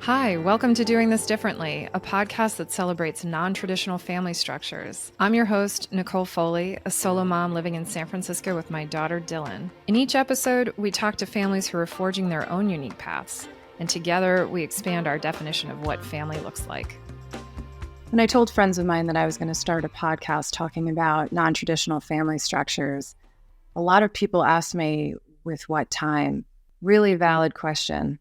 Hi, welcome to Doing This Differently, a podcast that celebrates non-traditional family structures. I'm your host, Nicole Foley, a solo mom living in San Francisco with my daughter, Dylan. In each episode, we talk to families who are forging their own unique paths, and together we expand our definition of what family looks like. When I told friends of mine that I was going to start a podcast talking about non-traditional family structures, a lot of people asked me with what time. Really valid question.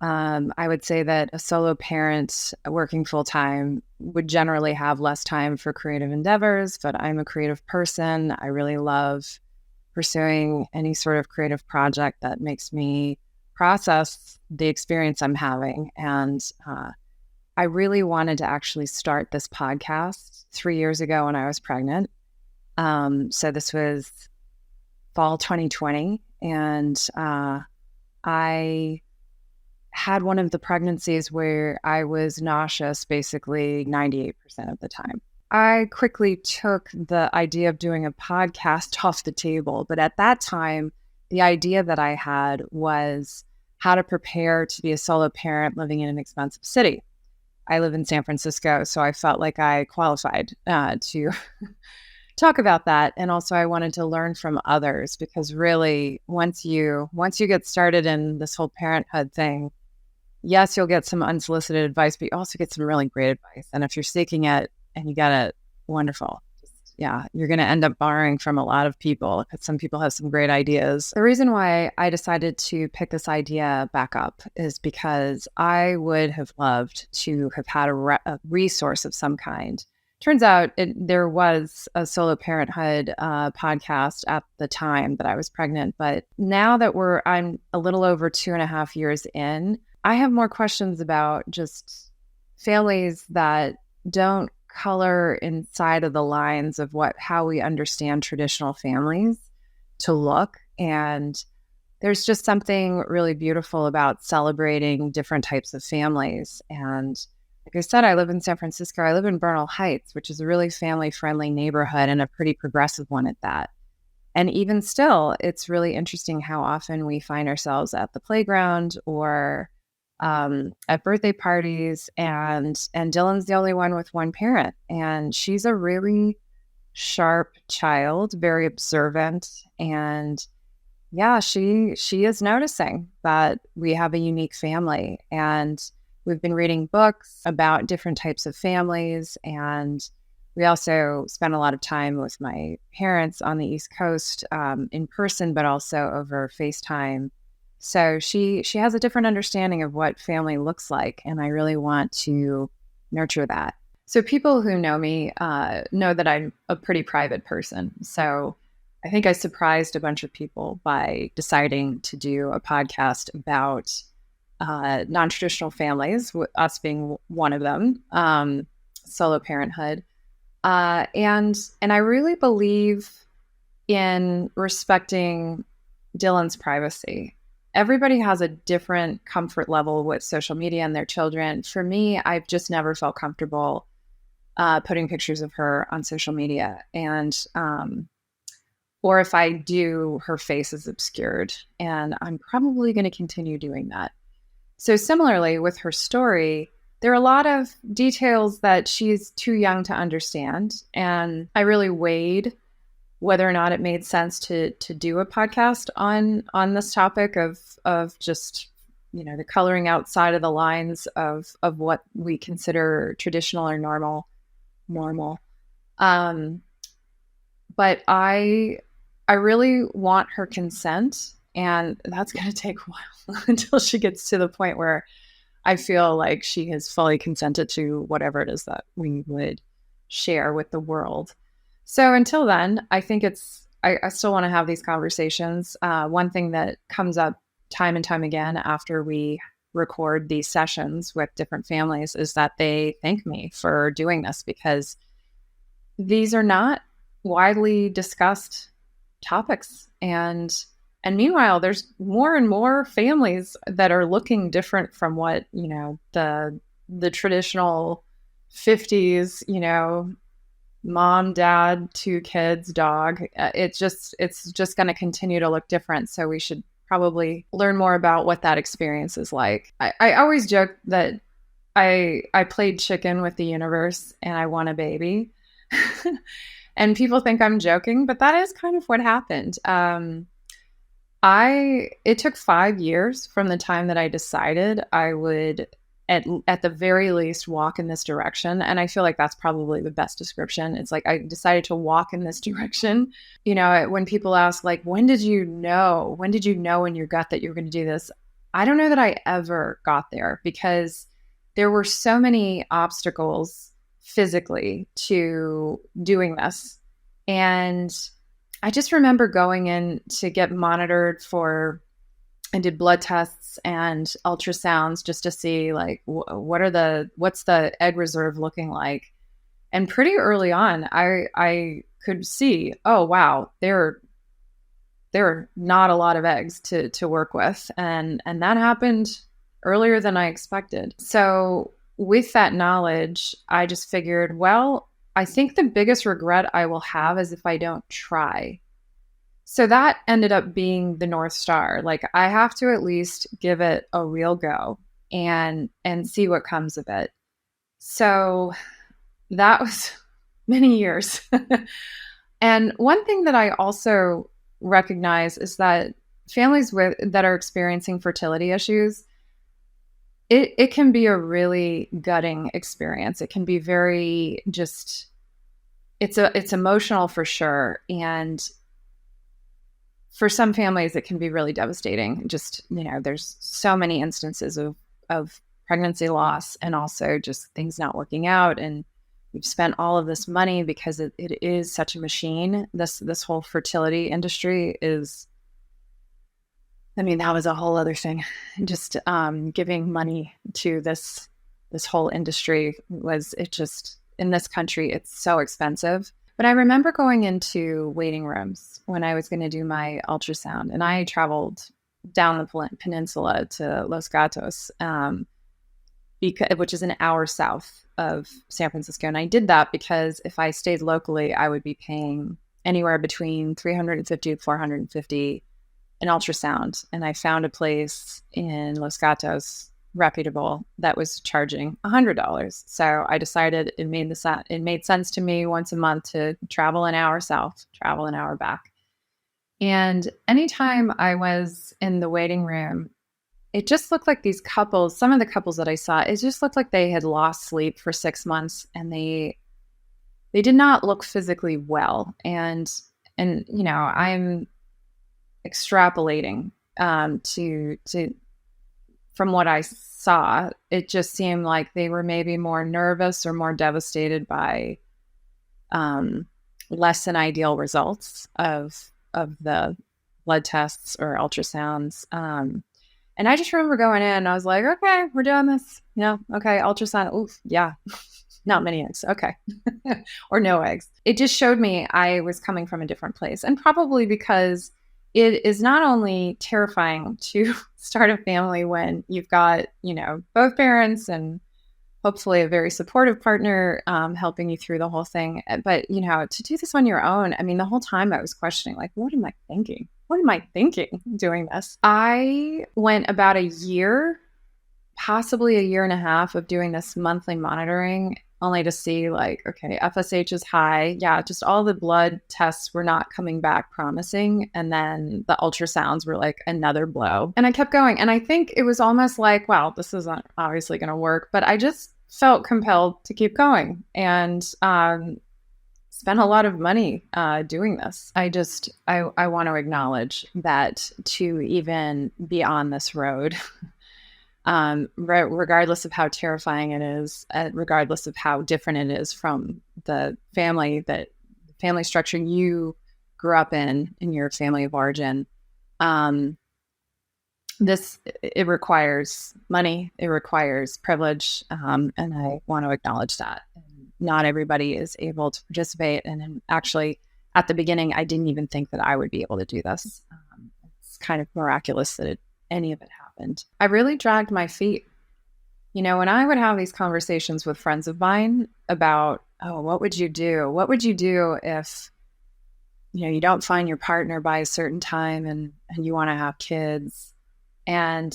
I would say that a solo parent working full-time would generally have less time for creative endeavors, but I'm a creative person. I really love pursuing any sort of creative project that makes me process the experience I'm having. And I really wanted to actually start this podcast 3 years ago when I was pregnant. So this was fall 2020, and I had one of the pregnancies where I was nauseous basically 98% of the time. I quickly took the idea of doing a podcast off the table, but at that time, the idea that I had was how to prepare to be a solo parent living in an expensive city. I live in San Francisco, so I felt like I qualified to talk about that. And also I wanted to learn from others, because really, once you get started in this whole parenthood thing, yes, you'll get some unsolicited advice, but you also get some really great advice. And if you're seeking it and you get it, wonderful. You're going to end up borrowing from a lot of people, because some people have some great ideas. The reason why I decided to pick this idea back up is because I would have loved to have had a resource of some kind. Turns out there was a solo parenthood podcast at the time that I was pregnant, but now that I'm a little over 2.5 years in, I have more questions about just families that don't color inside of the lines of how we understand traditional families to look. And there's just something really beautiful about celebrating different types of families. And like I said, I live in San Francisco. I live in Bernal Heights, which is a really family-friendly neighborhood and a pretty progressive one at that. And even still, it's really interesting how often we find ourselves at the playground or at birthday parties, and Dylan's the only one with one parent, and she's a really sharp child, very observant, and she is noticing that we have a unique family. And we've been reading books about different types of families, and we also spent a lot of time with my parents on the East Coast in person, but also over FaceTime. So she has a different understanding of what family looks like, and I really want to nurture that. So people who know me know that I'm a pretty private person. So I think I surprised a bunch of people by deciding to do a podcast about non-traditional families, us being one of them, solo parenthood. And I really believe in respecting Dylan's privacy. Everybody has a different comfort level with social media and their children. For me, I've just never felt comfortable putting pictures of her on social media. And, or if I do, her face is obscured. And I'm probably going to continue doing that. So similarly with her story, there are a lot of details that she's too young to understand. And I really weighed whether or not it made sense to do a podcast on this topic of just, the coloring outside of the lines of what we consider traditional or normal. But I really want her consent, and that's going to take a while until she gets to the point where I feel like she has fully consented to whatever it is that we would share with the world. So until then, I think I still want to have these conversations. One thing that comes up time and time again after we record these sessions with different families is that they thank me for doing this, because these are not widely discussed topics. And meanwhile, there's more and more families that are looking different from what, the traditional 50s, mom, dad, 2 kids, dog. It's just going to continue to look different. So we should probably learn more about what that experience is like. I always joke that I played chicken with the universe and I won a baby. And people think I'm joking, but that is kind of what happened. It took 5 years from the time that I decided I would at the very least walk in this direction. And I feel like that's probably the best description. It's like I decided to walk in this direction. You know, when people ask, like, when did you know? When did you know in your gut that you were going to do this? I don't know that I ever got there because there were so many obstacles physically to doing this. And I just remember going in to get monitored I did blood tests and ultrasounds just to see like what's the egg reserve looking like. And pretty early on, I could see, oh wow, there are not a lot of eggs to work with, and that happened earlier than I expected. So with that knowledge, I just figured, well, I think the biggest regret I will have is if I don't try. So that ended up being the North Star. Like I have to at least give it a real go and see what comes of it. So that was many years. And one thing that I also recognize is that families that are experiencing fertility issues, it can be a really gutting experience. It can be very it's emotional for sure. And for some families, it can be really devastating. Just, there's so many instances of pregnancy loss and also just things not working out. And we've spent all of this money because it is such a machine. This whole fertility industry is, that was a whole other thing. Just giving money to this whole industry in this country, it's so expensive. But I remember going into waiting rooms when I was going to do my ultrasound, and I traveled down the peninsula to Los Gatos, which is an hour south of San Francisco. And I did that because if I stayed locally, I would be paying anywhere between $350 to $450 an ultrasound. And I found a place in Los Gatos, reputable, that was charging $100. So I decided it made sense to me once a month to travel an hour south, travel an hour back. And anytime I was in the waiting room, it just looked like these couples, some of the couples that I saw, it just looked like they had lost sleep for 6 months and they did not look physically well. And I'm extrapolating to from what I saw, it just seemed like they were maybe more nervous or more devastated by less than ideal results of the blood tests or ultrasounds. And I just remember going in and I was like, okay, we're doing this. Okay, ultrasound. Oof, yeah, not many eggs. Okay. Or no eggs. It just showed me I was coming from a different place. And probably because it is not only terrifying to start a family when you've got, both parents and hopefully a very supportive partner helping you through the whole thing. But, to do this on your own, the whole time I was questioning, like, what am I thinking? What am I thinking doing this? I went about a year, possibly a year and a half of doing this monthly monitoring, only to see like, okay, FSH is high. Yeah, just all the blood tests were not coming back promising. And then the ultrasounds were like another blow. And I kept going. And I think it was almost like, well, this isn't obviously going to work. But I just felt compelled to keep going and spent a lot of money doing this. I want to acknowledge that to even be on this road, regardless of how terrifying it is, regardless of how different it is from the family structure you grew up in your family of origin, it requires money, it requires privilege, and I want to acknowledge that. Not everybody is able to participate, and actually, at the beginning, I didn't even think that I would be able to do this. It's kind of miraculous that any of it happened. I really dragged my feet. When I would have these conversations with friends of mine about, oh, what would you do? What would you do if you don't find your partner by a certain time and you want to have kids. And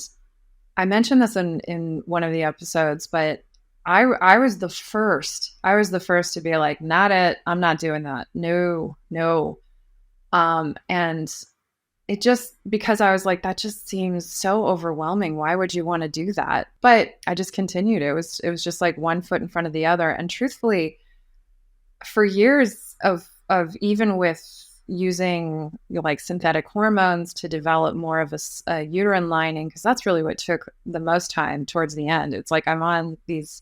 I mentioned this in one of the episodes, but I was the first. I was the first to be like, not it. I'm not doing that. No. And it just, because I was like, that just seems so overwhelming. Why would you want to do that? But I just continued. It was just like one foot in front of the other. And truthfully, for years of even with using like synthetic hormones to develop more of a uterine lining, because that's really what took the most time towards the end. It's like I'm on these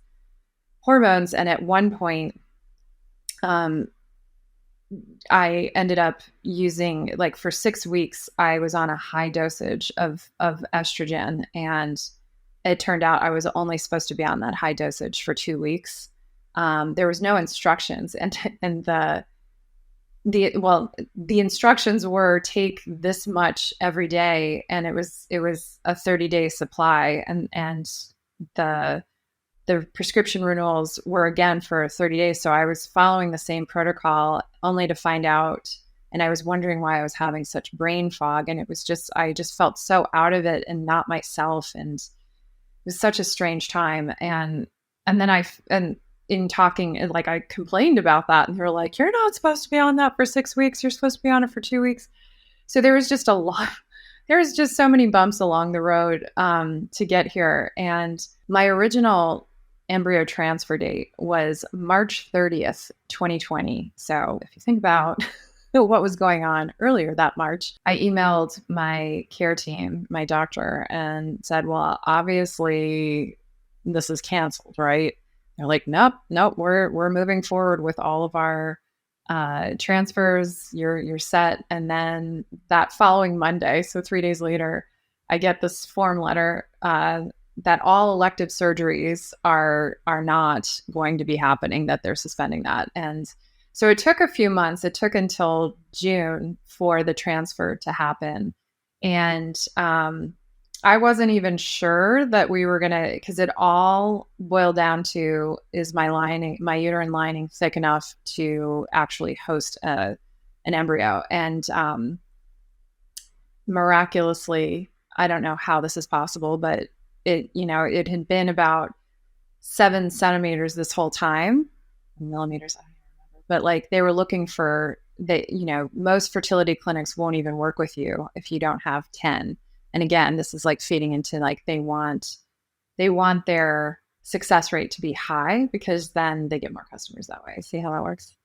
hormones, and at one point, I ended up using, like, for 6 weeks, I was on a high dosage of estrogen, and it turned out I was only supposed to be on that high dosage for 2 weeks. There was no instructions, and the instructions were take this much every day, and it was a 30-day supply, and the prescription renewals were again for 30 days. So I was following the same protocol, only to find out, and I was wondering why I was having such brain fog. And it was just, I just felt so out of it and not myself. And it was such a strange time. And then in talking, like, I complained about that, and they were like, you're not supposed to be on that for 6 weeks. You're supposed to be on it for 2 weeks. So there was just a lot. There was just so many bumps along the road to get here. And my original embryo transfer date was March 30th, 2020. So if you think about what was going on earlier that March, I emailed my care team, my doctor, and said, well, obviously this is canceled, right? They're like, nope, we're moving forward with all of our transfers. You're set. And then that following Monday, so 3 days later, I get this form letter that all elective surgeries are not going to be happening, that they're suspending that. And so it took a few months. It took until June for the transfer to happen. And I wasn't even sure that we were going to, because it all boiled down to, is my uterine lining thick enough to actually host an embryo? And miraculously, I don't know how this is possible, but it had been about 7 centimeters this whole time. Millimeters, I don't remember. But like, they were looking for, most fertility clinics won't even work with you if you don't have 10. And again, this is like feeding into, like, they want their success rate to be high, because then they get more customers that way. See how that works?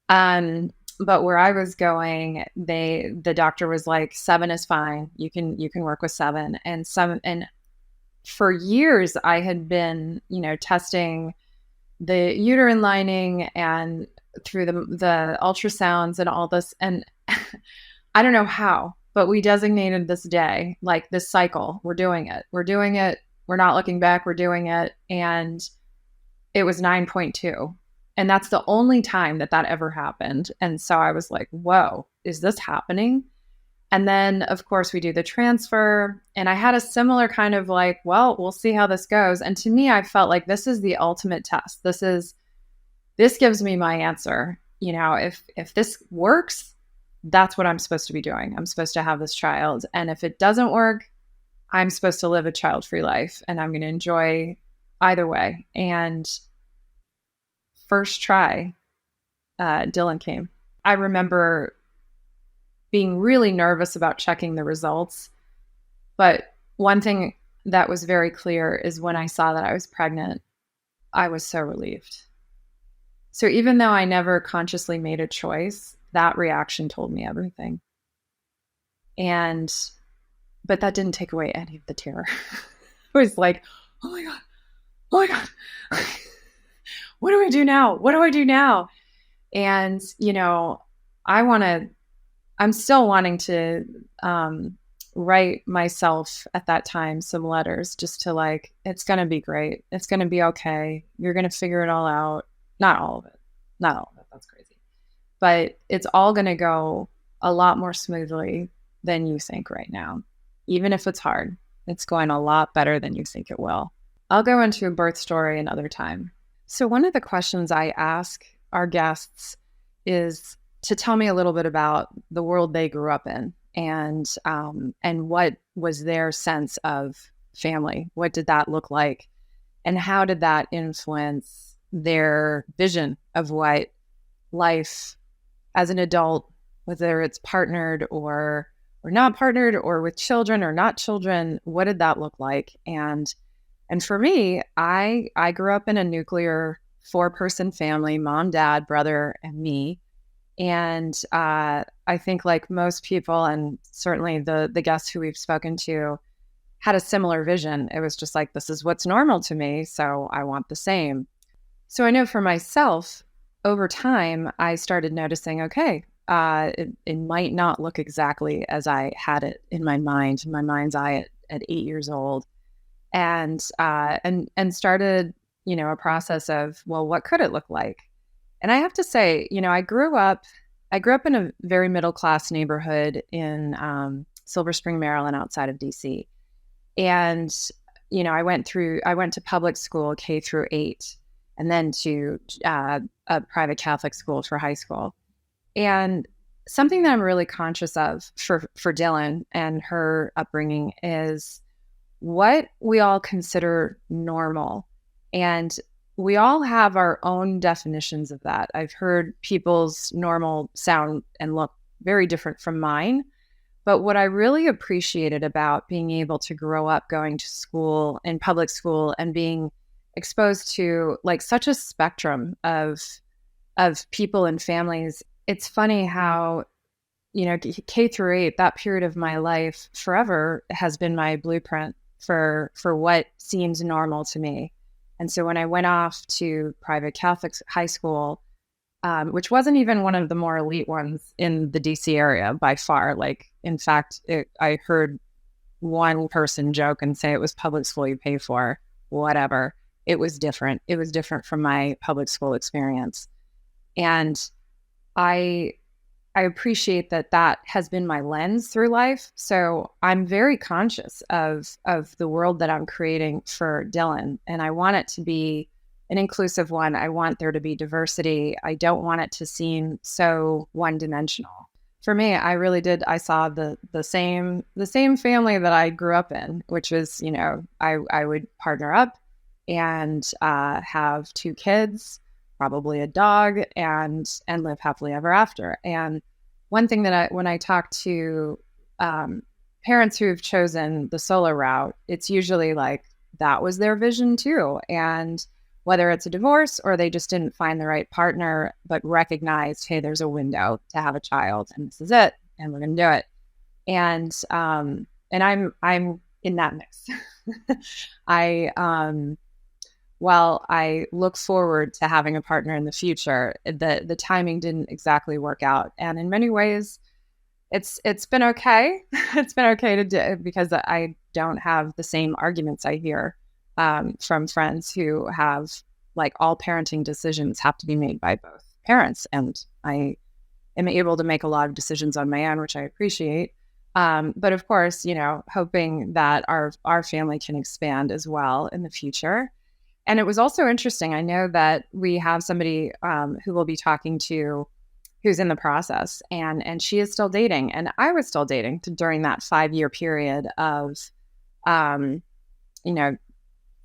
But where I was going, the doctor was like, 7 is fine. You can work with 7. And for years I had been, testing the uterine lining and through the ultrasounds and all this. And I don't know how, but we designated this day, like this cycle. We're doing it. We're not looking back. We're doing it. And it was 9.2. And that's the only time that ever happened. And so I was like, whoa, is this happening? And then, of course, we do the transfer. And I had a similar kind of like, well, we'll see how this goes. And to me, I felt like this is the ultimate test. This gives me my answer. If this works, that's what I'm supposed to be doing. I'm supposed to have this child. And if it doesn't work, I'm supposed to live a child-free life, and I'm going to enjoy either way. And first try, Dylan came. I remember being really nervous about checking the results. But one thing that was very clear is when I saw that I was pregnant, I was so relieved. So even though I never consciously made a choice, that reaction told me everything. But that didn't take away any of the terror. It was like, oh my God. What do I do now? And, I'm still wanting to write myself at that time some letters, just to like, it's going to be great. It's going to be okay. You're going to figure it all out. Not all of it. That's crazy. But it's all going to go a lot more smoothly than you think right now. Even if it's hard, it's going a lot better than you think it will. I'll go into a birth story another time. So one of the questions I ask our guests is, to tell me a little bit about the world they grew up in, and what was their sense of family. What did that look like? And how did that influence their vision of what life as an adult, whether it's partnered or not partnered, or with children or not children, what did that look like? And for me, I grew up in a nuclear 4-person family, mom, dad, brother, and me. And I think, like most people, and certainly the guests who we've spoken to, had a similar vision. It was just like, this is what's normal to me, so I want the same. So I know for myself, over time, I started noticing, okay, it might not look exactly as I had it in my mind's eye at 8 years old, and started, a process of, well, what could it look like? And I have to say, I grew up in a very middle class neighborhood in Silver Spring, Maryland, outside of DC. And, I went to public school K through 8, and then to a private Catholic school for high school. And something that I'm really conscious of for Dylan and her upbringing is what we all consider normal. And we all have our own definitions of that. I've heard people's normal sound and look very different from mine. But what I really appreciated about being able to grow up going to school in public school and being exposed to like such a spectrum of people and families, it's funny how, K through 8, that period of my life forever has been my blueprint for what seems normal to me. And so when I went off to private Catholic high school, which wasn't even one of the more elite ones in the DC area by far. Like, in fact, I heard one person joke and say it was public school you pay for, whatever. It was different. It was different from my public school experience. And I appreciate that has been my lens through life. So I'm very conscious of the world that I'm creating for Dylan. And I want it to be an inclusive one. I want there to be diversity. I don't want it to seem so one-dimensional. For me, I saw the same family that I grew up in, which was, I would partner up and have 2 kids, probably a dog, and live happily ever after. And one thing that when I talk to parents who have chosen the solo route, it's usually like that was their vision too. And whether it's a divorce or they just didn't find the right partner, but recognized, hey, there's a window to have a child, and this is it, and we're going to do it. And I'm in that mix. While I look forward to having a partner in the future, the timing didn't exactly work out, and in many ways, it's been okay. It's been okay to do, because I don't have the same arguments I hear from friends who have, like, all parenting decisions have to be made by both parents, and I am able to make a lot of decisions on my own, which I appreciate. But of course, hoping that our family can expand as well in the future. And it was also interesting. I know that we have somebody who we'll be talking to who's in the process, and she is still dating, and I was still dating during that 5-year period of,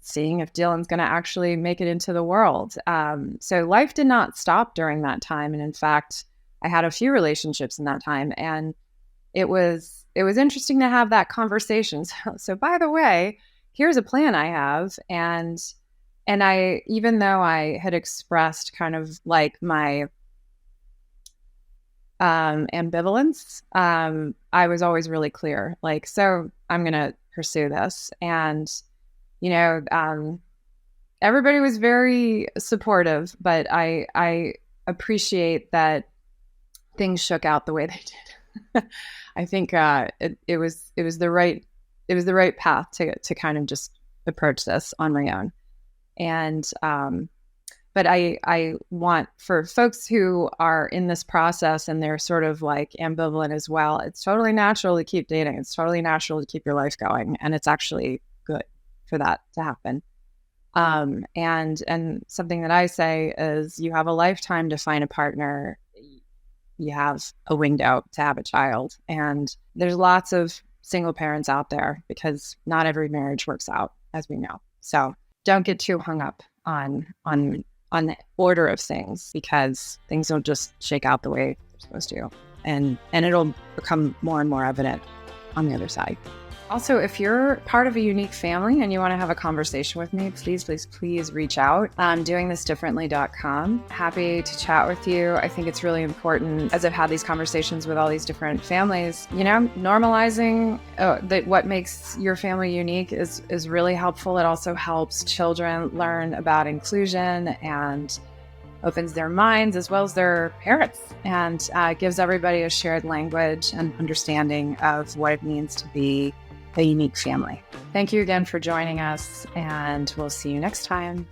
seeing if Dylan's going to actually make it into the world. So life did not stop during that time, and in fact, I had a few relationships in that time, and it was interesting to have that conversation. So by the way, here's a plan I have, and I, even though I had expressed kind of like my ambivalence, I was always really clear, like, so I'm going to pursue this. And, everybody was very supportive, but I appreciate that things shook out the way they did. I think it was the right path to kind of just approach this on my own. And but I want, for folks who are in this process and they're sort of like ambivalent as well, it's totally natural to keep dating. It's totally natural to keep your life going, and it's actually good for that to happen. And something that I say is, you have a lifetime to find a partner. you have a window to have a child. And there's lots of single parents out there because not every marriage works out, as we know. So don't get too hung up on the order of things, because things don't just shake out the way they're supposed to. And it'll become more and more evident on the other side. Also, if you're part of a unique family and you want to have a conversation with me, please reach out. doingthisdifferently.com. Happy to chat with you. I think it's really important, as I've had these conversations with all these different families, normalizing that what makes your family unique is really helpful. It also helps children learn about inclusion and opens their minds as well as their parents, and gives everybody a shared language and understanding of what it means to be a unique family. Thank you again for joining us, and we'll see you next time.